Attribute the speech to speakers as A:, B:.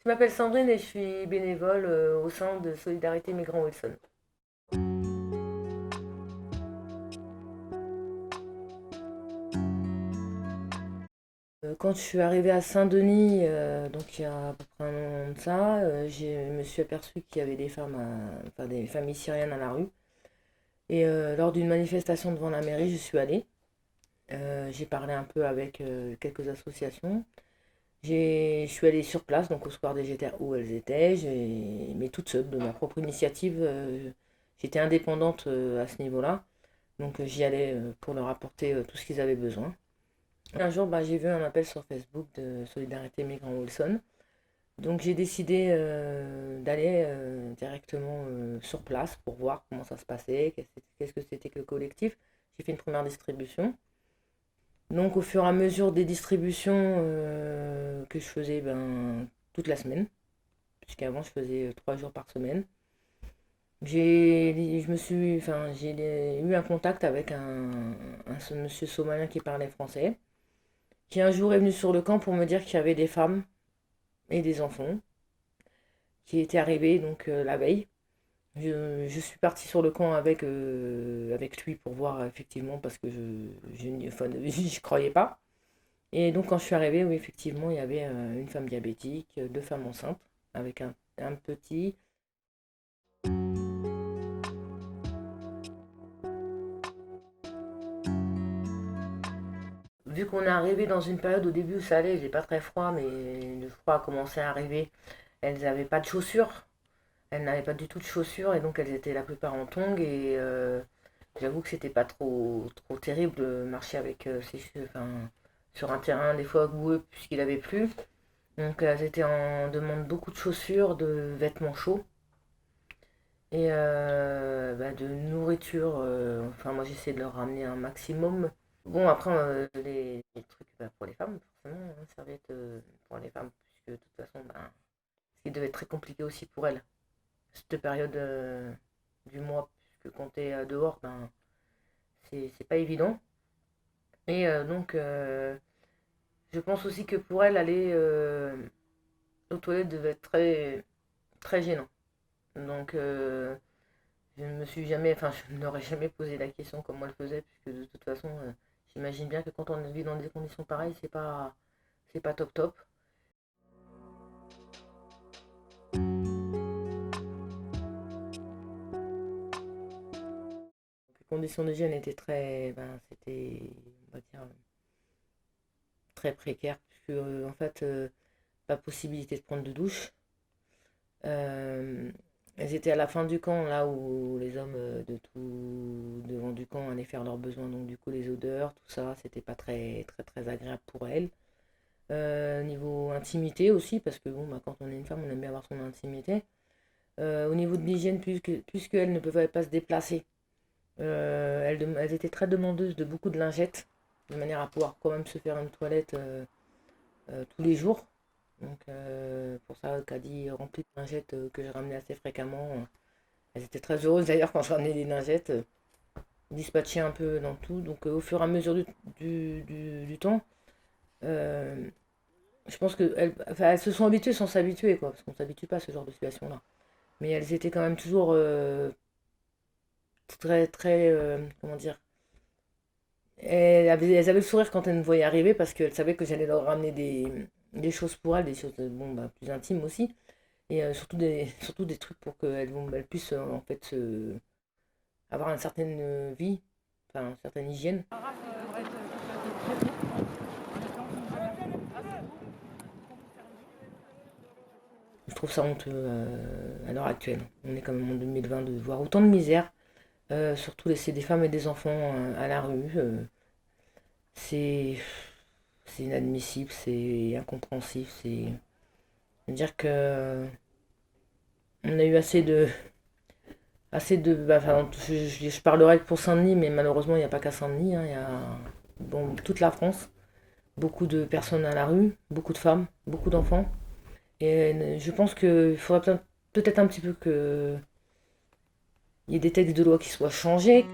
A: Je m'appelle Sandrine et je suis bénévole au sein de Solidarité Migrants Wilson. Quand je suis arrivée à Saint-Denis, donc il y a à peu près un an de ça, je me suis aperçue qu'il y avait des femmes, enfin des familles syriennes à la rue. Et lors d'une manifestation devant la mairie, je suis allée. J'ai parlé un peu avec quelques associations. Je suis allée sur place, donc au square des GTR où elles étaient, mais toute seule, de ma propre initiative. J'étais indépendante à ce niveau-là, donc j'y allais pour leur apporter tout ce qu'ils avaient besoin. Un jour, j'ai vu un appel sur Facebook de Solidarité Migrants Wilson, donc j'ai décidé d'aller directement sur place pour voir comment ça se passait, qu'est-ce que c'était que le collectif. J'ai fait une première distribution. Donc au fur et à mesure des distributions que je faisais toute la semaine, puisqu'avant je faisais 3 jours par semaine, j'ai eu un contact avec un monsieur somalien qui parlait français, qui un jour est venu sur le camp pour me dire qu'il y avait des femmes et des enfants qui étaient arrivés donc la veille. Je suis partie sur le camp avec lui pour voir effectivement parce que je croyais pas. Et donc quand je suis arrivée, oui, effectivement, il y avait une femme diabétique, 2 femmes enceintes, avec un petit. Vu qu'on est arrivé dans une période au début où ça allait, il faisait pas très froid, mais le froid a commencé à arriver. Elles n'avaient pas de chaussures, elles n'avaient pas du tout de chaussures, et donc elles étaient la plupart en tongs, et j'avoue que c'était pas trop terrible de marcher avec enfin, sur un terrain des fois boueux puisqu'il avait plu. Donc elles étaient en demande beaucoup de chaussures, de vêtements chauds et de nourriture. Enfin moi j'essaie de leur ramener un maximum. Bon après les trucs pour les femmes forcément, hein, serviettes pour les femmes puisque de toute façon ce qui devait être très compliqué aussi pour elles. Cette période du mois puisque quand t'es dehors c'est pas évident. Et donc je pense aussi que pour elles aller aux toilettes devait être très très gênant. Donc, je ne me suis jamais, enfin, je n'aurais jamais posé la question comme moi le faisais, puisque de toute façon, j'imagine bien que quand on vit dans des conditions pareilles, c'est pas top top. Les conditions d'hygiène étaient c'était, on va dire, très précaires, puisque en fait, pas possibilité de prendre de douche. Euh, Elles étaient à la fin du camp, là où les hommes de tout devant du camp allaient faire leurs besoins. Donc du coup, les odeurs, tout ça, c'était pas très très très agréable pour elles. Niveau intimité aussi, parce que bon, quand on est une femme, on aime bien avoir son intimité. Au niveau de l'hygiène, puisqu'elles ne pouvaient pas se déplacer, elles étaient très demandeuses de beaucoup de lingettes, de manière à pouvoir quand même se faire une toilette tous les jours. Donc pour ça, le caddie rempli de lingettes que je ramenais assez fréquemment. Elles étaient très heureuses d'ailleurs quand je ramenais des lingettes, dispatchées un peu dans tout. Donc au fur et à mesure du temps, euh, je pense qu'elles enfin, elles se sont habituées sans s'habituer, quoi, parce qu'on ne s'habitue pas à ce genre de situation-là. Mais elles étaient quand même toujours très, très, comment dire, elles avaient le sourire quand elles me voyaient arriver parce qu'elles savaient que j'allais leur ramener des choses pour elles, des choses bon, plus intimes aussi. Et surtout des trucs pour qu'elles puissent en fait avoir une certaine vie, enfin une certaine hygiène. Je trouve ça honteux à l'heure actuelle. On est quand même en 2020 de voir autant de misère, surtout laisser des femmes et des enfants à la rue. C'est c'est inadmissible, c'est incompréhensible. C'est-à-dire que on a eu enfin, je parlerai que pour Saint-Denis, mais malheureusement il n'y a pas qu'à Saint-Denis, hein, il y a bon, toute la France, beaucoup de personnes à la rue, beaucoup de femmes, beaucoup d'enfants. Et je pense qu'il faudrait peut-être un petit peu qu'il y ait des textes de loi qui soient changés.